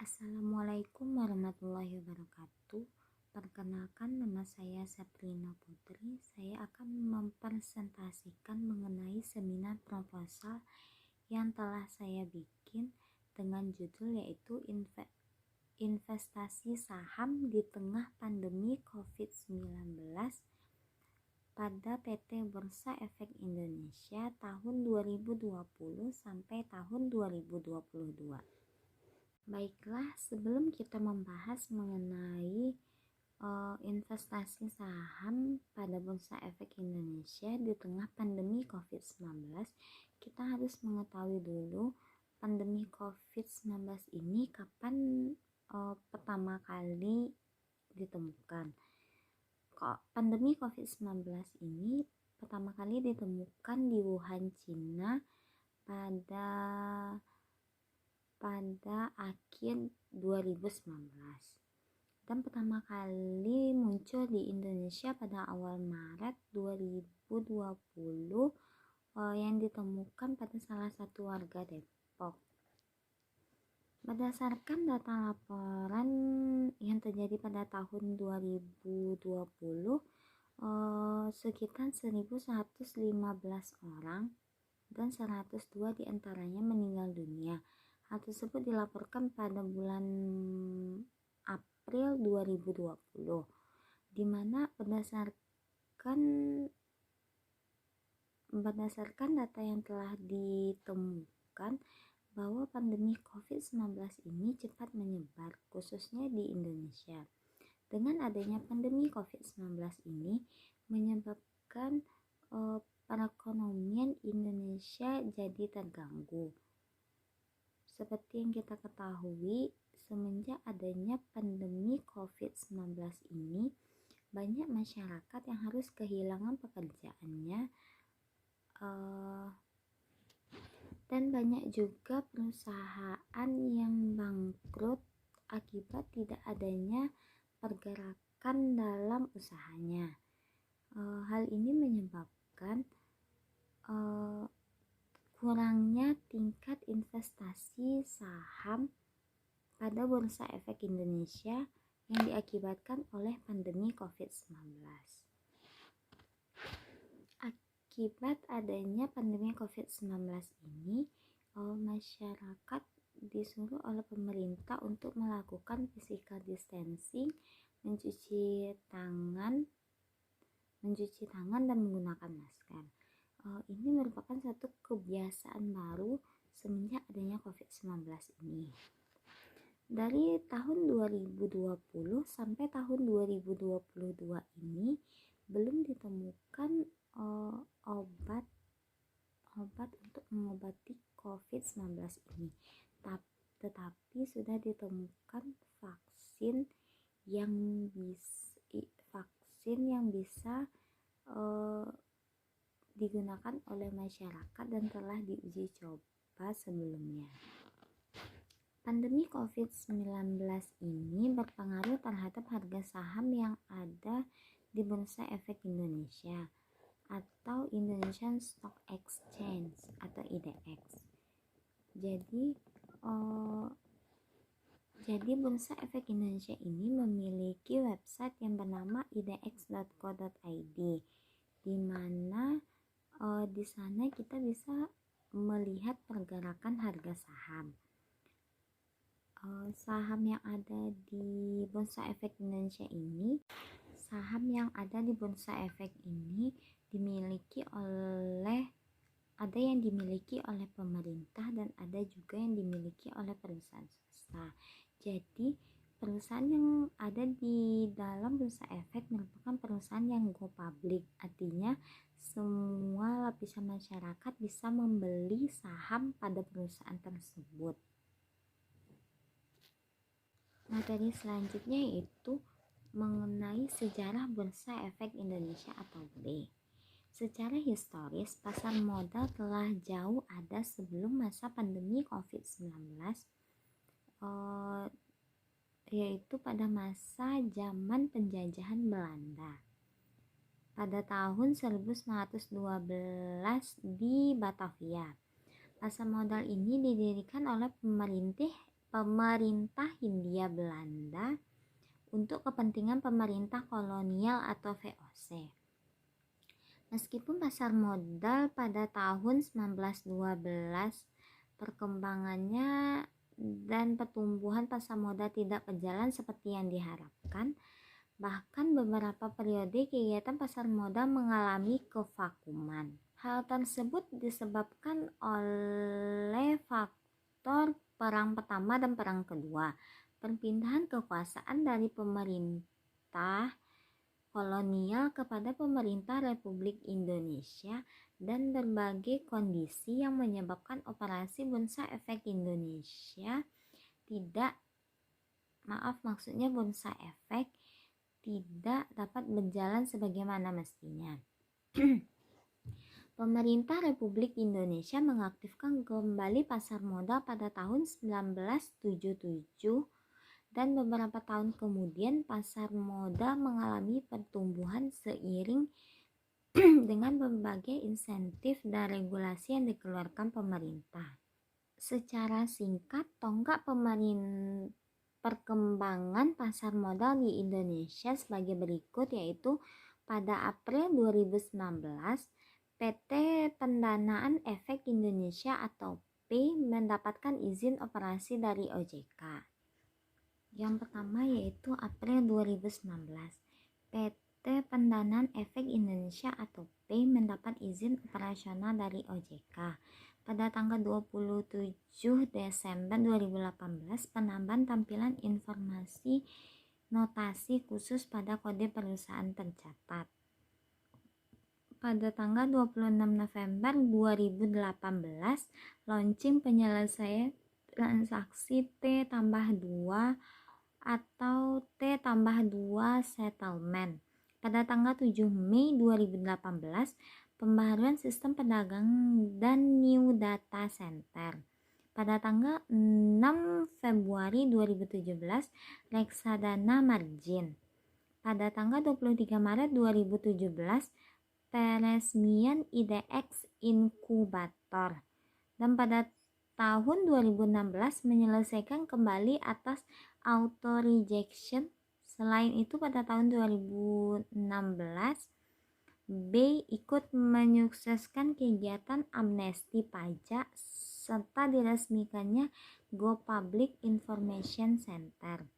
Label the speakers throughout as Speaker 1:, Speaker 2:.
Speaker 1: Assalamualaikum warahmatullahi wabarakatuh. Perkenalkan, nama saya Sabrina Putri. Saya akan mempresentasikan mengenai seminar proposal yang telah saya bikin dengan judul yaitu investasi saham di tengah pandemi COVID-19 pada PT Bursa Efek Indonesia tahun 2020 sampai tahun 2022. Baiklah, sebelum kita membahas mengenai investasi saham pada Bursa Efek Indonesia di tengah pandemi COVID-19, kita harus mengetahui dulu pandemi COVID-19 ini kapan pertama kali ditemukan. Pandemi COVID-19 ini pertama kali ditemukan di Wuhan, Cina pada akhir 2019 dan pertama kali muncul di Indonesia pada awal Maret 2020 yang ditemukan pada salah satu warga Depok. Berdasarkan data laporan yang terjadi pada tahun 2020, sekitar 1.115 orang dan 102 diantaranya meninggal dunia. Hal tersebut dilaporkan pada bulan April 2020, di mana berdasarkan data yang telah ditemukan bahwa pandemi COVID-19 ini cepat menyebar, khususnya di Indonesia. Dengan adanya pandemi COVID-19 ini menyebabkan perekonomian Indonesia jadi terganggu. Seperti yang kita ketahui, semenjak adanya pandemi COVID-19 ini, banyak masyarakat yang harus kehilangan pekerjaannya, dan banyak juga perusahaan yang bangkrut akibat tidak adanya pergerakan dalam usahanya. Hal ini menyebabkan kurangnya tingkat investasi saham pada Bursa Efek Indonesia yang diakibatkan oleh pandemi COVID-19. Akibat adanya pandemi COVID-19 ini, masyarakat disuruh oleh pemerintah untuk melakukan physical distancing, mencuci tangan dan menggunakan masker. Ini merupakan satu kebiasaan baru semenjak adanya COVID-19 ini. Dari tahun 2020 sampai tahun 2022 ini belum ditemukan obat untuk mengobati COVID-19 ini. Tetapi sudah ditemukan vaksin yang bisa digunakan oleh masyarakat dan telah diuji coba sebelumnya. Pandemi COVID-19 ini berpengaruh terhadap harga saham yang ada di Bursa Efek Indonesia atau Indonesian Stock Exchange atau IDX. Jadi Bursa Efek Indonesia ini memiliki website yang bernama idx.co.id, di mana di sana kita bisa melihat pergerakan harga saham. Saham yang ada di Bursa Efek Indonesia ini, ada yang dimiliki oleh pemerintah dan ada juga yang dimiliki oleh perusahaan swasta. Jadi perusahaan yang ada di dalam Bursa Efek merupakan perusahaan yang go public, artinya semua lapisan masyarakat bisa membeli saham pada perusahaan tersebut. Materi selanjutnya yaitu mengenai sejarah Bursa Efek Indonesia atau BURE. Secara historis, pasar modal telah jauh ada sebelum masa pandemi COVID-19, yaitu pada masa zaman penjajahan Belanda. Pada tahun 1912 di Batavia, pasar modal ini didirikan oleh pemerintah Hindia Belanda untuk kepentingan pemerintah kolonial atau VOC. Meskipun pasar modal pada tahun 1912 perkembangannya dan pertumbuhan pasar modal tidak berjalan seperti yang diharapkan, bahkan beberapa periode kegiatan pasar modal mengalami kevakuman. Hal tersebut disebabkan oleh faktor Perang Pertama dan Perang Kedua, perpindahan kekuasaan dari pemerintah kolonial kepada pemerintah Republik Indonesia, dan berbagai kondisi yang menyebabkan operasi Bursa Efek Indonesia Bursa Efek tidak dapat berjalan sebagaimana mestinya. Pemerintah Republik Indonesia mengaktifkan kembali pasar modal pada tahun 1977, dan beberapa tahun kemudian pasar modal mengalami pertumbuhan seiring dengan berbagai insentif dan regulasi yang dikeluarkan pemerintah. Secara singkat, tonggak perkembangan pasar modal di Indonesia sebagai berikut, yaitu pada April 2019 PT Pendanaan Efek Indonesia atau P mendapatkan izin operasi dari OJK. Yang pertama yaitu April 2019, PT Pendanaan Efek Indonesia atau P mendapat izin operasional dari OJK. Pada tanggal 27 Desember 2018, penambahan tampilan informasi notasi khusus pada kode perusahaan tercatat. Pada tanggal 26 November 2018, launching penyelesaian transaksi T+2 atau T+2 settlement. Pada tanggal 7 Mei 2018, pembaharuan sistem perdagangan dan new data center. Pada tanggal 6 Februari 2017, reksadana margin. Pada tanggal 23 Maret 2017, peresmian IDX Inkubator. Dan pada tahun 2016 menyelesaikan kembali atas auto rejection. Selain itu pada tahun 2016 B ikut menyukseskan kegiatan amnesti pajak serta diresmikannya Go Public Information Center.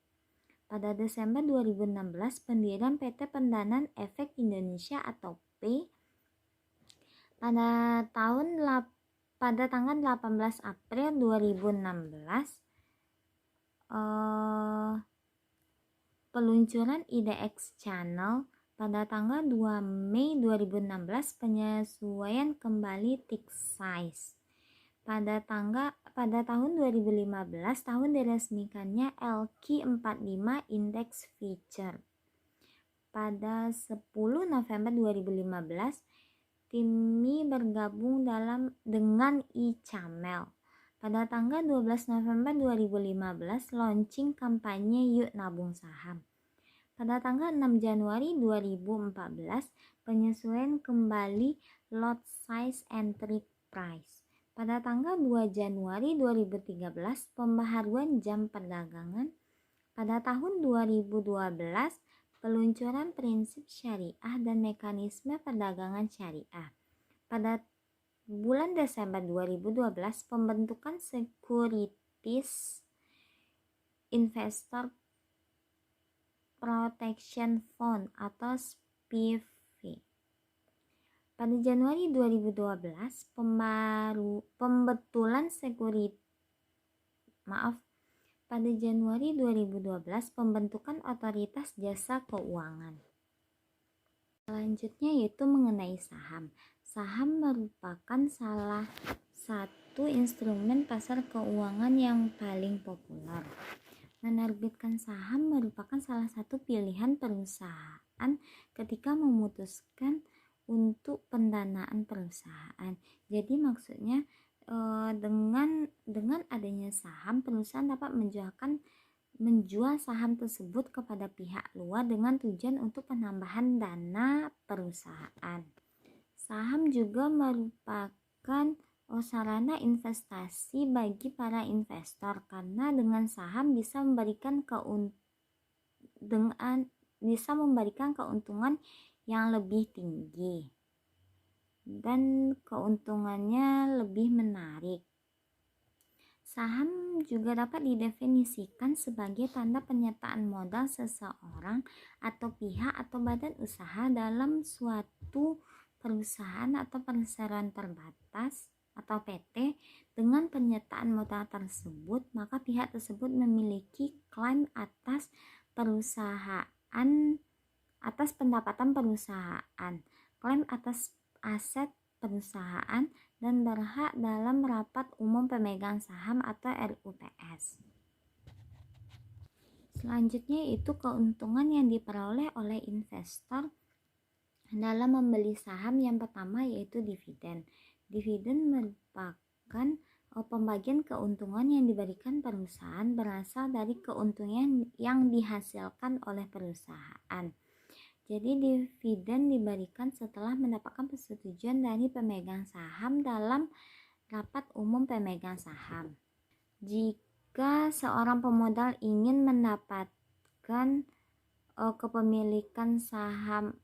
Speaker 1: Pada Desember 2016 pendirian PT Pendanaan Efek Indonesia atau P. Pada tanggal 18 April 2016 peluncuran IDX Channel. Pada tanggal 2 Mei 2016 penyesuaian kembali tick size. Pada tahun 2015 tahun diresmikannya LQ45 Index Feature. Pada 10 November 2015 TIMI bergabung dengan e-Camel. Pada tanggal 12 November 2015 launching kampanye Yuk Nabung Saham. Pada tanggal 6 Januari 2014 penyesuaian kembali lot size entry price. Pada tanggal 2 Januari 2013 pembaharuan jam perdagangan. Pada tahun 2012 peluncuran prinsip syariah dan mekanisme perdagangan syariah. Pada bulan Desember 2012 pembentukan Securities Investor Protection Fund atau SPIV. Pada Januari 2012 pada Januari 2012 pembentukan Otoritas Jasa Keuangan. Selanjutnya yaitu mengenai saham. Saham merupakan salah satu instrumen pasar keuangan yang paling populer. Menerbitkan saham merupakan salah satu pilihan perusahaan ketika memutuskan untuk pendanaan perusahaan. Jadi maksudnya dengan adanya saham, perusahaan dapat menjual saham tersebut kepada pihak luar dengan tujuan untuk penambahan dana perusahaan. Saham juga merupakan sarana investasi bagi para investor, karena dengan saham bisa memberikan keuntungan yang lebih tinggi dan keuntungannya lebih menarik. Saham juga dapat didefinisikan sebagai tanda penyertaan modal seseorang atau pihak atau badan usaha dalam suatu perusahaan atau perseroan terbatas atau PT. Dengan penyertaan modal tersebut, maka pihak tersebut memiliki klaim atas pendapatan perusahaan, klaim atas aset perusahaan, dan berhak dalam rapat umum pemegang saham atau RUPS. Selanjutnya itu keuntungan yang diperoleh oleh investor dalam membeli saham. Yang pertama yaitu dividen. Dividen merupakan pembagian keuntungan yang diberikan perusahaan berasal dari keuntungan yang dihasilkan oleh perusahaan. Jadi dividen diberikan setelah mendapatkan persetujuan dari pemegang saham dalam rapat umum pemegang saham. Jika seorang pemodal ingin mendapatkan kepemilikan saham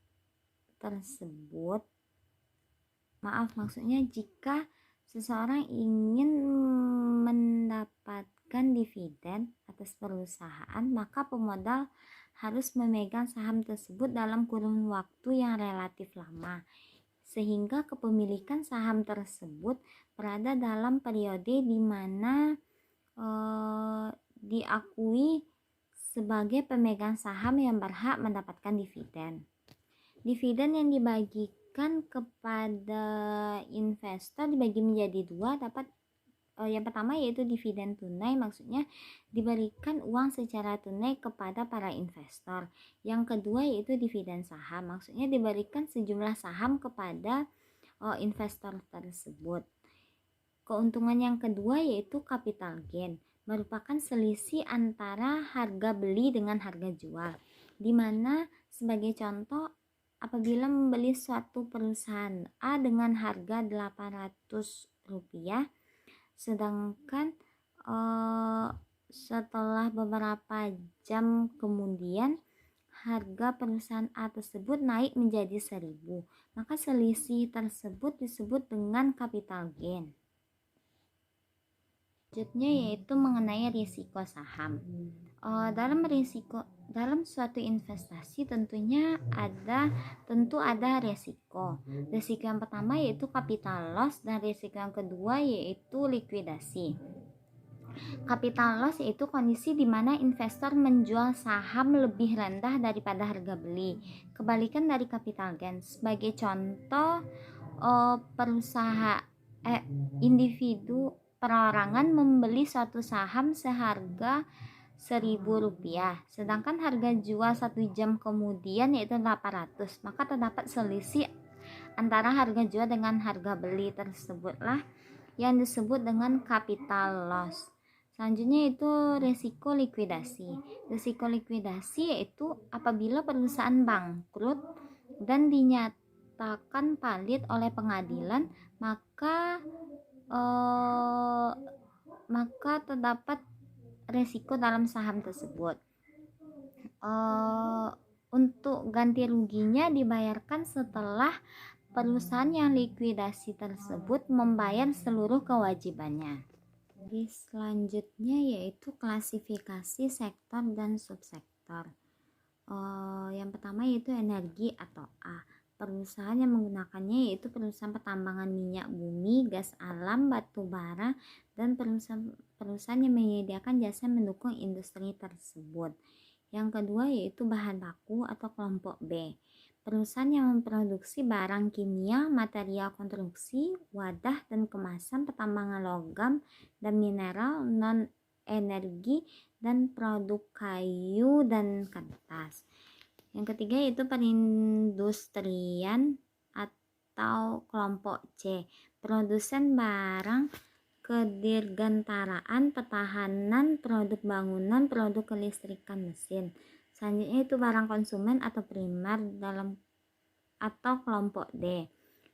Speaker 1: tersebut, jika seseorang ingin mendapatkan dividen atas perusahaan, maka pemodal harus memegang saham tersebut dalam kurun waktu yang relatif lama, sehingga kepemilikan saham tersebut berada dalam periode di mana diakui sebagai pemegang saham yang berhak mendapatkan dividen. Dividen yang dibagikan kepada investor dibagi menjadi dua. Yang pertama yaitu dividen tunai, maksudnya diberikan uang secara tunai kepada para investor. Yang kedua yaitu dividen saham, maksudnya diberikan sejumlah saham kepada investor tersebut. Keuntungan yang kedua yaitu capital gain, merupakan selisih antara harga beli dengan harga jual, di mana sebagai contoh, apabila membeli suatu perusahaan A dengan harga Rp800, sedangkan setelah beberapa jam kemudian harga perusahaan A tersebut naik menjadi 1.000, maka selisih tersebut disebut dengan capital gain. Selanjutnya yaitu mengenai risiko saham. Dalam suatu investasi tentu ada risiko. Risiko yang pertama yaitu capital loss, dan risiko yang kedua yaitu likuidasi. Capital loss yaitu kondisi di mana investor menjual saham lebih rendah daripada harga beli. Kebalikan dari capital gain. Sebagai contoh, individu perorangan membeli suatu saham seharga Rp1.000, sedangkan harga jual 1 jam kemudian yaitu 800, maka terdapat selisih antara harga jual dengan harga beli tersebutlah yang disebut dengan capital loss. Selanjutnya itu risiko likuidasi. Risiko likuidasi yaitu apabila perusahaan bangkrut dan dinyatakan valid oleh pengadilan, maka terdapat resiko dalam saham tersebut. Untuk ganti ruginya dibayarkan setelah perusahaan yang likuidasi tersebut membayar seluruh kewajibannya. Selanjutnya yaitu klasifikasi sektor dan subsektor. Yang pertama yaitu energi atau A. Perusahaan yang menggunakannya yaitu perusahaan pertambangan minyak bumi, gas alam, batu bara, dan perusahaan yang menyediakan jasa mendukung industri tersebut. Yang kedua yaitu bahan baku atau kelompok B. Perusahaan yang memproduksi barang kimia, material konstruksi, wadah dan kemasan, pertambangan logam dan mineral, non-energi, dan produk kayu dan kertas. Yang ketiga yaitu perindustrian atau kelompok C. Produsen barang kedirgantaraan, pertahanan, produk bangunan, produk kelistrikan mesin. Selanjutnya itu barang konsumen atau primer atau kelompok D,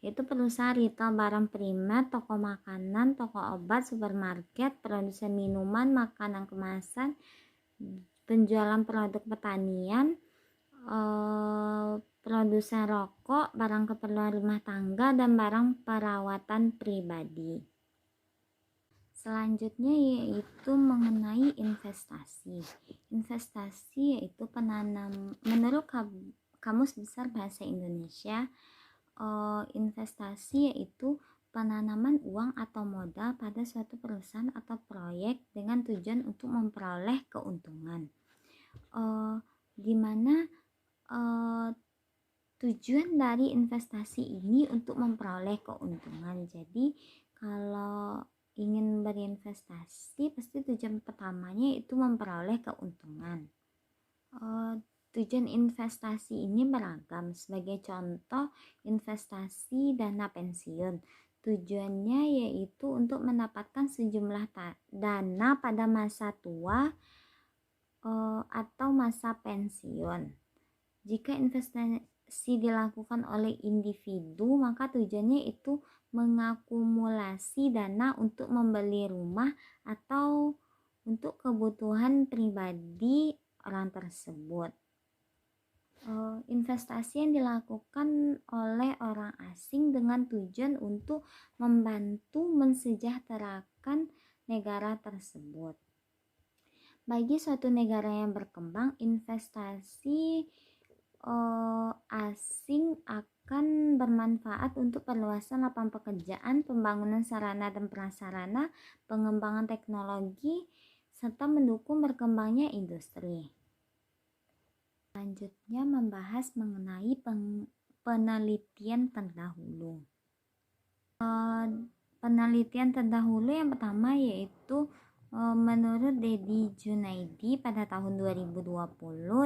Speaker 1: yaitu perusahaan retail barang primer, toko makanan, toko obat, supermarket, produsen minuman, makanan kemasan, penjualan produk pertanian, produsen rokok, barang keperluan rumah tangga, dan barang perawatan pribadi. Selanjutnya yaitu mengenai investasi. Investasi yaitu menurut Kamus Besar Bahasa Indonesia, investasi yaitu penanaman uang atau modal pada suatu perusahaan atau proyek dengan tujuan untuk memperoleh keuntungan. Dimana tujuan dari investasi ini untuk memperoleh keuntungan. Jadi kalau ingin berinvestasi, pasti tujuan pertamanya itu memperoleh keuntungan. Tujuan investasi ini beragam. Sebagai contoh, investasi dana pensiun. Tujuannya yaitu untuk mendapatkan sejumlah dana pada masa tua atau masa pensiun. Jika investasi dilakukan oleh individu, maka tujuannya itu mengakumulasi dana untuk membeli rumah atau untuk kebutuhan pribadi orang tersebut. Investasi yang dilakukan oleh orang asing dengan tujuan untuk membantu mensejahterakan negara tersebut. Bagi suatu negara yang berkembang, investasi asing akan bermanfaat untuk perluasan lapangan pekerjaan, pembangunan sarana dan prasarana, pengembangan teknologi, serta mendukung berkembangnya industri. Selanjutnya membahas mengenai penelitian terdahulu. Penelitian terdahulu yang pertama yaitu menurut Dedi Junaidi pada tahun 2020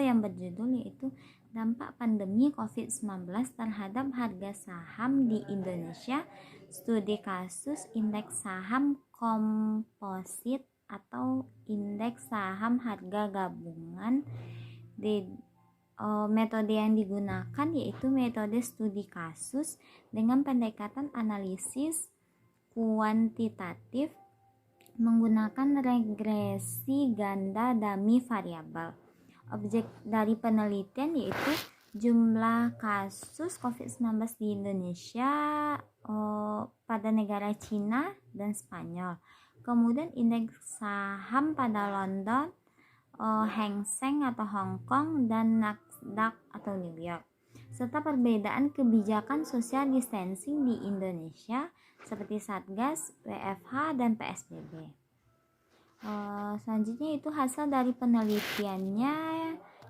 Speaker 1: yang berjudul yaitu dampak pandemi COVID-19 terhadap harga saham di Indonesia, studi kasus indeks saham komposit atau indeks saham harga gabungan. Metode yang digunakan yaitu metode studi kasus dengan pendekatan analisis kuantitatif menggunakan regresi ganda dummy variabel. Objek dari penelitian yaitu jumlah kasus COVID-19 di Indonesia pada negara Cina dan Spanyol. Kemudian indeks saham pada London, Hang Seng atau Hong Kong, dan Nasdaq atau New York. Serta perbedaan kebijakan social distancing di Indonesia seperti Satgas, WFH, dan PSBB. Selanjutnya itu hasil dari penelitiannya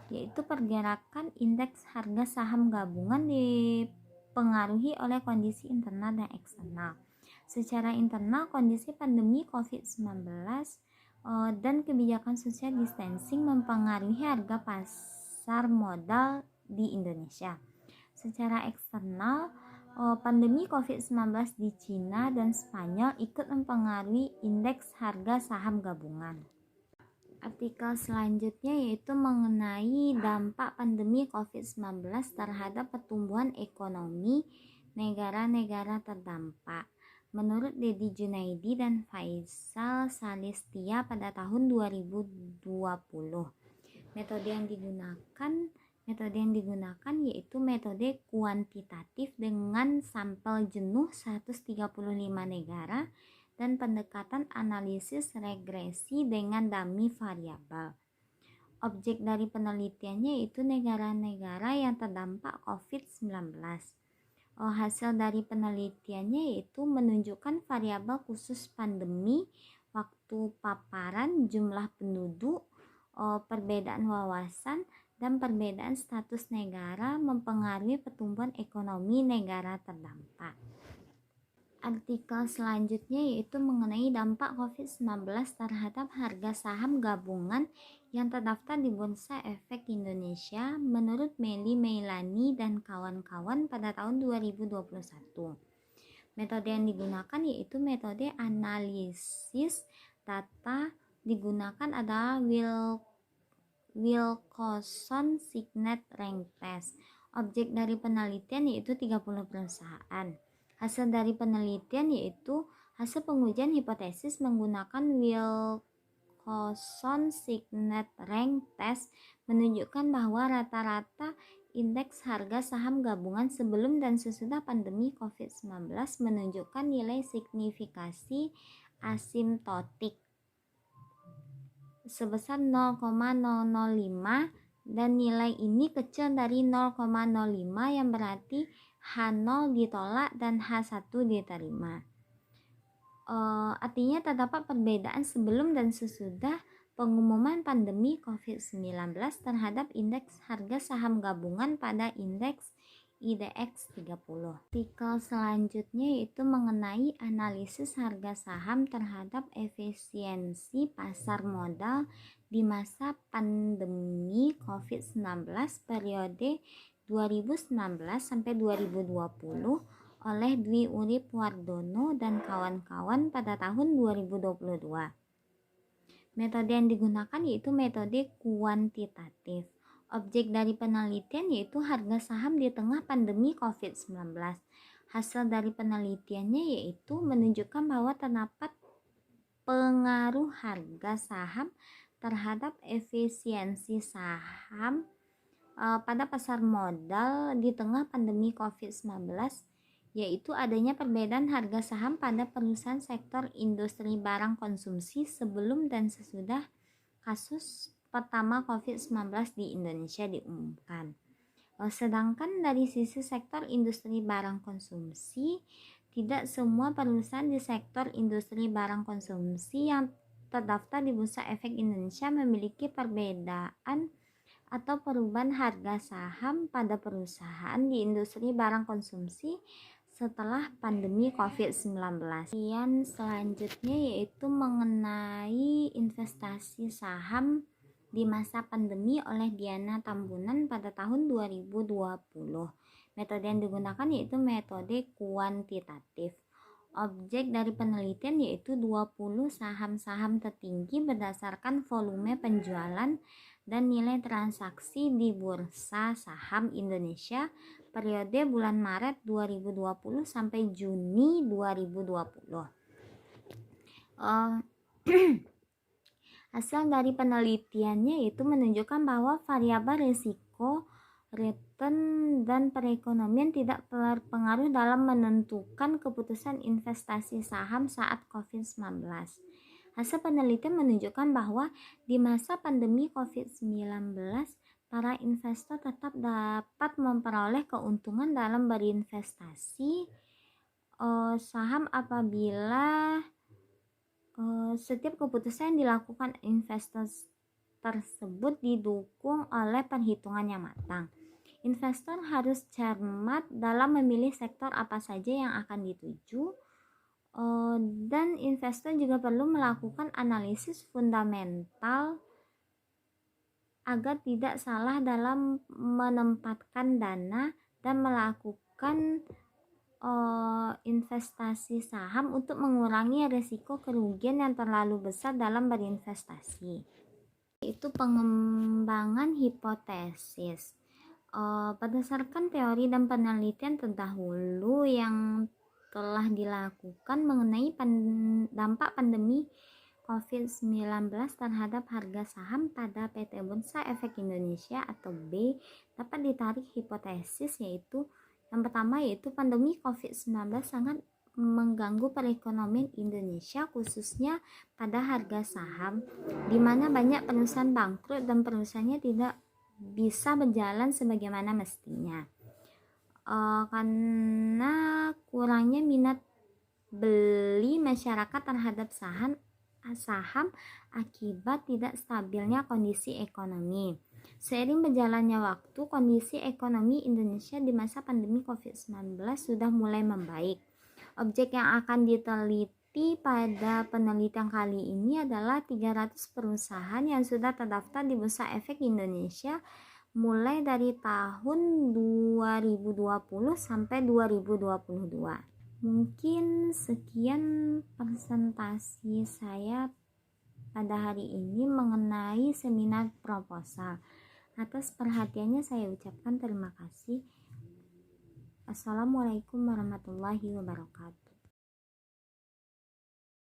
Speaker 1: yaitu pergerakan indeks harga saham gabungan dipengaruhi oleh kondisi internal dan eksternal. Secara internal, kondisi pandemi COVID-19 dan kebijakan social distancing mempengaruhi harga pasar modal di Indonesia. Secara eksternal, pandemi COVID-19 di Cina dan Spanyol ikut mempengaruhi indeks harga saham gabungan. Artikel selanjutnya yaitu mengenai dampak pandemi COVID-19 terhadap pertumbuhan ekonomi negara-negara terdampak. Menurut Dedi Junaidi dan Faisal Salistia pada tahun 2020, metode yang digunakan yaitu metode kuantitatif dengan sampel jenuh 135 negara dan pendekatan analisis regresi dengan dummy variabel. Objek dari penelitiannya yaitu negara-negara yang terdampak COVID-19. Hasil dari penelitiannya yaitu menunjukkan variabel khusus pandemi, waktu paparan, jumlah penduduk, perbedaan wawasan, dan perbedaan status negara mempengaruhi pertumbuhan ekonomi negara terdampak. Artikel selanjutnya yaitu mengenai dampak COVID-19 terhadap harga saham gabungan yang terdaftar di Bursa Efek Indonesia menurut Meli Meilani dan kawan-kawan pada tahun 2021. Metode yang digunakan yaitu metode analisis data digunakan adalah Wilcoxon Signet Rank Test. Objek dari penelitian yaitu 30 perusahaan. Hasil dari penelitian yaitu hasil pengujian hipotesis menggunakan Wilcoxon Signet Rank Test menunjukkan bahwa rata-rata indeks harga saham gabungan sebelum dan sesudah pandemi COVID-19 menunjukkan nilai signifikasi asimptotik sebesar 0,005 dan nilai ini kecil dari 0,05 yang berarti H0 ditolak dan H1 diterima. Artinya terdapat perbedaan sebelum dan sesudah pengumuman pandemi COVID-19 terhadap indeks harga saham gabungan pada indeks IDX 30. Artikel selanjutnya yaitu mengenai analisis harga saham terhadap efisiensi pasar modal di masa pandemi COVID-19 periode 2019 sampai 2020 oleh Dwi Urip Wardono dan kawan-kawan pada tahun 2022. Metode yang digunakan yaitu metode kuantitatif. Objek dari penelitian yaitu harga saham di tengah pandemi COVID-19. Hasil dari penelitiannya yaitu menunjukkan bahwa terdapat pengaruh harga saham terhadap efisiensi saham pada pasar modal di tengah pandemi COVID-19, yaitu adanya perbedaan harga saham pada perusahaan sektor industri barang konsumsi sebelum dan sesudah kasus pertama COVID-19 di Indonesia diumumkan. Sedangkan dari sisi sektor industri barang konsumsi, tidak semua perusahaan di sektor industri barang konsumsi yang terdaftar di Bursa Efek Indonesia memiliki perbedaan atau perubahan harga saham pada perusahaan di industri barang konsumsi setelah pandemi COVID-19. Kemudian selanjutnya yaitu mengenai investasi saham di masa pandemi oleh Diana Tambunan pada tahun 2020. Metode yang digunakan yaitu metode kuantitatif. Objek dari penelitian yaitu 20 saham-saham tertinggi berdasarkan volume penjualan dan nilai transaksi di Bursa Saham Indonesia periode bulan Maret 2020 sampai Juni 2020. Hasil dari penelitiannya itu menunjukkan bahwa variabel risiko, return, dan perekonomian tidak berpengaruh dalam menentukan keputusan investasi saham saat COVID-19. Hasil penelitian menunjukkan bahwa di masa pandemi COVID-19, para investor tetap dapat memperoleh keuntungan dalam berinvestasi saham apabila setiap keputusan yang dilakukan investor tersebut didukung oleh perhitungan yang matang. Investor harus cermat dalam memilih sektor apa saja yang akan dituju, dan investor juga perlu melakukan analisis fundamental agar tidak salah dalam menempatkan dana dan melakukan investasi saham untuk mengurangi risiko kerugian yang terlalu besar dalam berinvestasi. Itu pengembangan hipotesis. Berdasarkan teori dan penelitian terdahulu yang telah dilakukan mengenai dampak pandemi COVID-19 terhadap harga saham pada PT Bursa Efek Indonesia atau B, dapat ditarik hipotesis yaitu yang pertama yaitu pandemi COVID-19 sangat mengganggu perekonomian Indonesia khususnya pada harga saham, di mana banyak perusahaan bangkrut dan perusahaannya tidak bisa berjalan sebagaimana mestinya karena kurangnya minat beli masyarakat terhadap saham akibat tidak stabilnya kondisi ekonomi. Seiring berjalannya waktu, kondisi ekonomi Indonesia di masa pandemi COVID-19 sudah mulai membaik. Objek yang akan diteliti pada penelitian kali ini adalah 300 perusahaan yang sudah terdaftar di Bursa Efek Indonesia mulai dari tahun 2020 sampai 2022. Mungkin sekian presentasi saya pada hari ini mengenai seminar proposal. Atas perhatiannya saya ucapkan terima kasih. Assalamualaikum warahmatullahi wabarakatuh.